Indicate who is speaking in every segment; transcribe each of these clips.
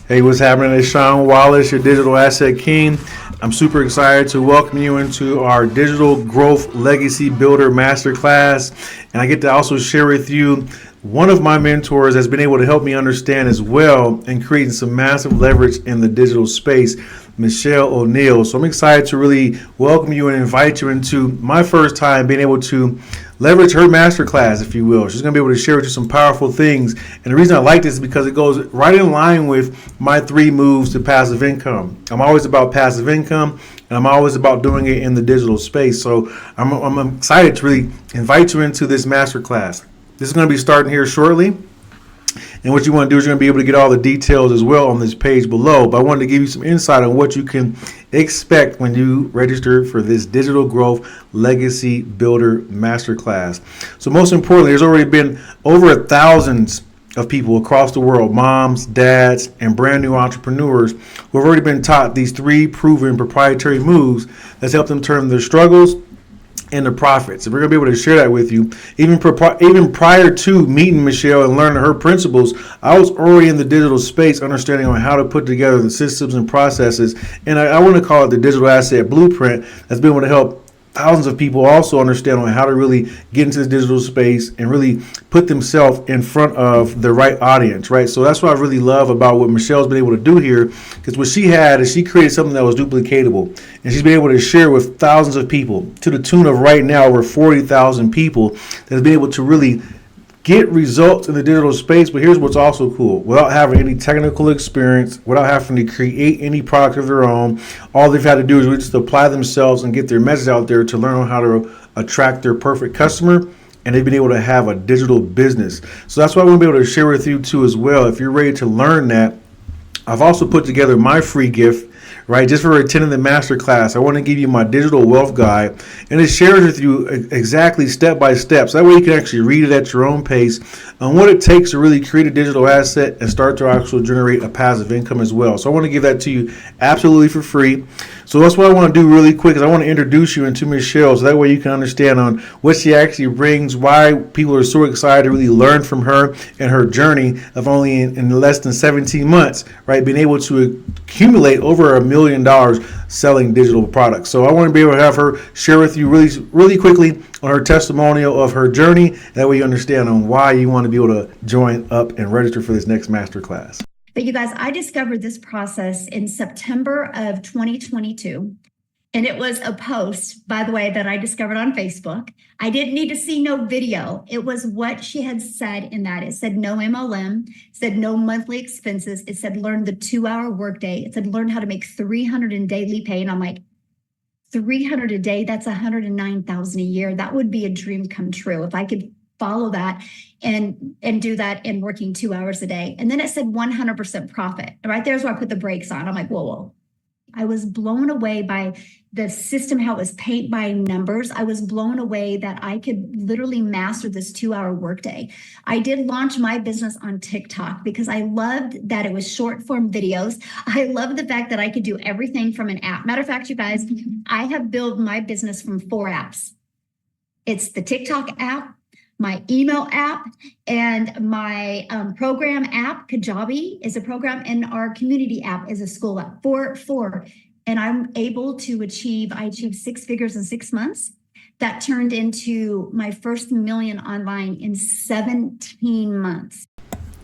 Speaker 1: Hey, what's happening? It's Shawn, Wallace, your digital asset king. I'm super excited to welcome you into our digital growth legacy builder masterclass. And I get to also share with you one of my mentors has been able to help me understand as well and creating some massive leverage in the digital space, Michelle O'Neill. So I'm excited to really welcome you and invite you into my first time being able to leverage her masterclass, if you will. She's going to be able to share with you some powerful things. And the reason I like this is because it goes right in line with my 3 moves to passive income. I'm always about passive income, and I'm always about doing it in the digital space. So I'm excited to really invite you into this masterclass. This is going to be starting here shortly. And what you want to do is you're going to be able to get all the details as well on this page below. But I wanted to give you some insight on what you can expect when you register for this Digital Growth Legacy Builder Masterclass. So most importantly, there's already been over 1,000 of people across the world, moms, dads, and brand new entrepreneurs who have already been taught these 3 proven proprietary moves that's helped them turn their struggles into profits. And we're going to be able to share that with you. Even prior to meeting Michelle and learning her principles, I was already in the digital space, understanding on how to put together the systems and processes. And I want to call it the digital asset blueprint that's been able to help thousands of people also understand on how to really get into the digital space and really put themselves in front of the right audience, right? So that's what I really love about what Michelle's been able to do here, because what she had is she created something that was duplicatable, and she's been able to share with thousands of people to the tune of right now over 40,000 people that have been able to really get results in the digital space. But here's what's also cool: without having any technical experience, without having to create any product of their own, all they've had to do is really just apply themselves and get their message out there to learn how to attract their perfect customer. And they've been able to have a digital business. So that's what I want to be able to share with you too as well. If you're ready to learn that, I've also put together my free gift, right? Just for attending the masterclass, I want to give you my digital wealth guide, and it shares with you exactly step by step. So that way you can actually read it at your own pace on what it takes to really create a digital asset and start to actually generate a passive income as well. So I want to give that to you absolutely for free. So that's what I want to do really quick is I want to introduce you into Michelle, so that way you can understand on what she actually brings, why people are so excited to really learn from her and her journey of only in less than 17 months, right, being able to accumulate over $1 million selling digital products. So I want to be able to have her share with you really quickly on her testimonial of her journey. That way you understand on why you want to be able to join up and register for this next masterclass.
Speaker 2: But you guys, I discovered this process in September of 2022. And it was a post, by the way, that I discovered on Facebook. I didn't need to see no video. It was what she had said in that. It said no MLM, it said no monthly expenses. It said learn the 2-hour workday. It said learn how to make 300 in daily pay. And I'm like, 300 a day, that's 109,000 a year. That would be a dream come true if I could follow that and do that in working 2 hours a day. And then it said 100% profit. And right there's where I put the brakes on. I'm like, whoa. I was blown away by the system, how it was paid by numbers. I was blown away that I could literally master this 2-hour workday. I did launch my business on TikTok because I loved that it was short form videos. I loved the fact that I could do everything from an app. Matter of fact, you guys, I have built my business from 4 apps. It's the TikTok app, my email app, and my program app. Kajabi is a program, and our community app is a school app. Four. And I'm able to I achieved 6 figures in 6 months. That turned into my first million online in 17 months.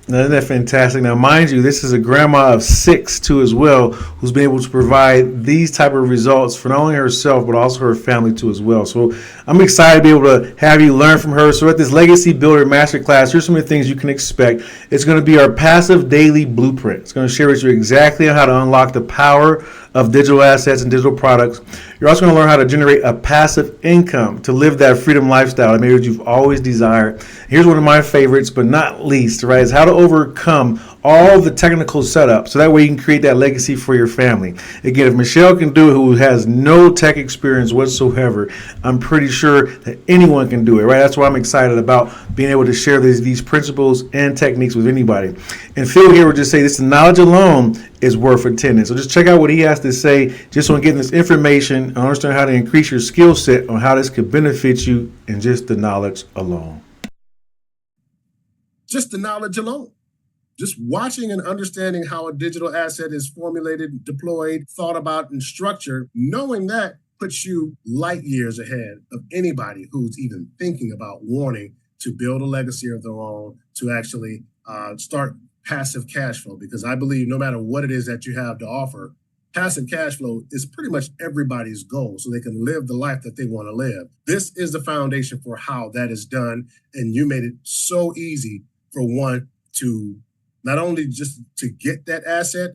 Speaker 1: Now, isn't that fantastic? Now, mind you, this is a grandma of 6 too as well, who's been able to provide these type of results for not only herself, but also her family too as well. So I'm excited to be able to have you learn from her. So at this Legacy Builder Masterclass, here's some of the things you can expect. It's going to be our passive daily blueprint. It's going to share with you exactly on how to unlock the power of digital assets and digital products. You're also going to learn how to generate a passive income to live that freedom lifestyle that maybe you've always desired. Here's one of my favorites, but not least, right, is how to overcome all the technical setup so that way you can create that legacy for your family. Again, if Michelle can do it, who has no tech experience whatsoever, I'm pretty sure that anyone can do it, right? That's why I'm excited about being able to share these principles and techniques with anybody. And Phil here would just say this knowledge alone is worth attending. So just check out what he has to say just on getting this information and understand how to increase your skill set on how this could benefit you in just the knowledge alone.
Speaker 3: Just the knowledge alone. just watching and understanding how a digital asset is formulated, deployed, thought about, and structured, knowing that puts you light years ahead of anybody who's even thinking about wanting to build a legacy of their own, to actually start passive cash flow. Because I believe no matter what it is that you have to offer, passive cash flow is pretty much everybody's goal so they can live the life that they want to live. This is the foundation for how that is done. And you made it so easy for one to not only just to get that asset,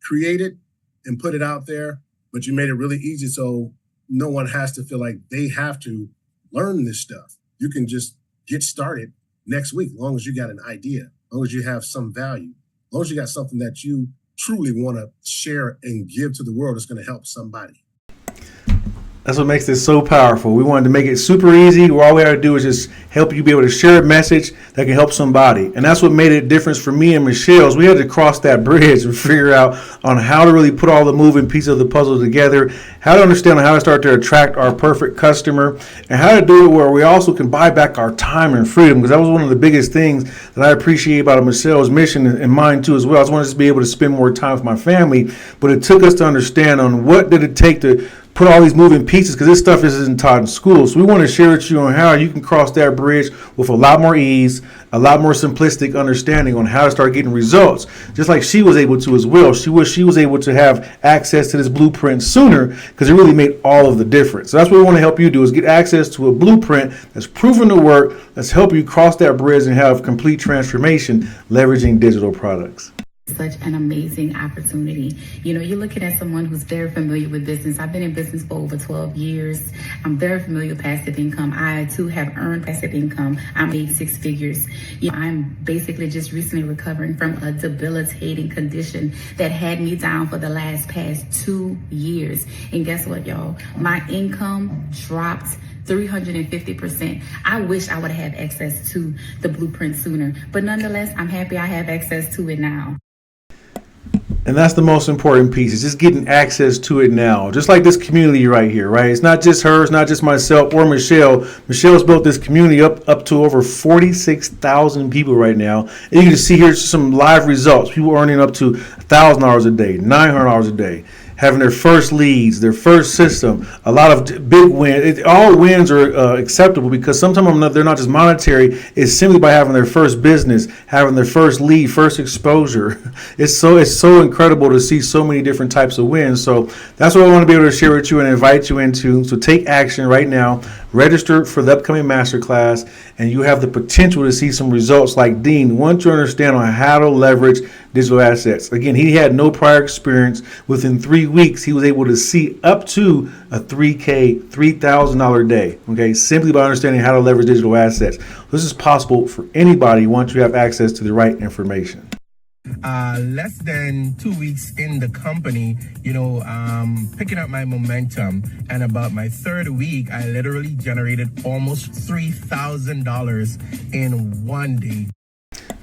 Speaker 3: create it and put it out there, but you made it really easy so no one has to feel like they have to learn this stuff. You can just get started next week, as long as you got an idea, as long as you have some value, as long as you got something that you truly want to share and give to the world that's going to help somebody.
Speaker 1: That's what makes this so powerful. We wanted to make it super easy, where all we had to do is just help you be able to share a message that can help somebody. And that's what made it difference for me and Michelle's. We had to cross that bridge and figure out on how to really put all the moving pieces of the puzzle together, how to understand how to start to attract our perfect customer, and how to do it where we also can buy back our time and freedom. Because that was one of the biggest things that I appreciate about Michelle's mission and mine too as well. I just wanted to be able to spend more time with my family, but it took us to understand on what did it take to put all these moving pieces, because this stuff isn't taught in school. So we want to share with you on how you can cross that bridge with a lot more ease, a lot more simplistic understanding on how to start getting results, just like she was able to as well. She was able to have access to this blueprint sooner, because it really made all of the difference. So that's what we want to help you do, is get access to a blueprint that's proven to work, that's help you cross that bridge and have complete transformation leveraging digital products.
Speaker 4: Such an amazing opportunity. You know, you're looking at someone who's very familiar with business. I've been in business for over 12 years. I'm very familiar with passive income. I too have earned passive income. I made six figures. You know, I'm basically just recently recovering from a debilitating condition that had me down for the past 2 years. And guess what, y'all? My income dropped 350%. I wish I would have access to the blueprint sooner, but nonetheless, I'm happy I have access to it now.
Speaker 1: And that's the most important piece, is just getting access to it now. Just like this community right here, right? It's not just her, it's not just myself or Michelle. Michelle's built this community up to over 46,000 people right now. And you can just see here some live results. People earning up to $1,000 a day, $900 a day, having their first leads, their first system, a lot of big wins. All wins are acceptable, because sometimes they're not just monetary. It's simply by having their first business, having their first lead, first exposure. It's so incredible to see so many different types of wins. So that's what I want to be able to share with you and invite you into. So take action right now. Register for the upcoming masterclass, and you have the potential to see some results like Dean. Once you understand on how to leverage digital assets. Again, he had no prior experience. Within 3 weeks, he was able to see up to a $3,000 day, okay, simply by understanding how to leverage digital assets. This is possible for anybody once you have access to the right information.
Speaker 5: Less than 2 weeks in the company, picking up my momentum. And about my third week, I literally generated almost $3,000 in 1 day.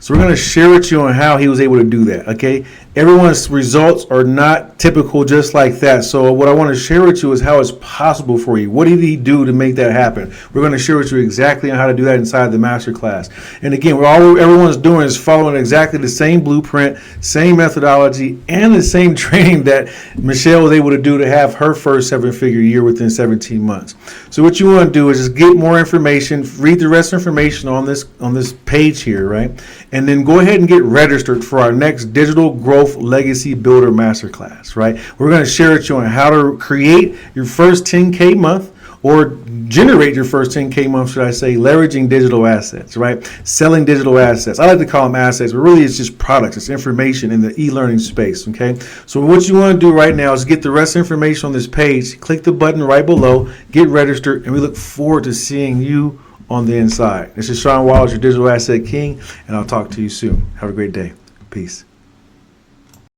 Speaker 1: So we're going to share with you on how he was able to do that, okay? Everyone's results are not typical just like that. So what I want to share with you is how it's possible for you. What did he do to make that happen? We're going to share with you exactly on how to do that inside the masterclass. And again, everyone's doing is following exactly the same blueprint, same methodology, and the same training that Michelle was able to do to have her first seven-figure year within 17 months. So what you want to do is just get more information, read the rest of the information on this page here, right? And then go ahead and get registered for our next Digital Growth Legacy Builder Masterclass, right? We're going to share with you on how to create your first 10K month, or generate your first 10K month, should I say, leveraging digital assets, right? Selling digital assets. I like to call them assets, but really it's just products. It's information in the e-learning space, okay? So what you want to do right now is get the rest of the information on this page, click the button right below, get registered, and we look forward to seeing you on the inside. This is Shawn Wallace, your Digital Asset King, and I'll talk to you soon. Have a great day. Peace.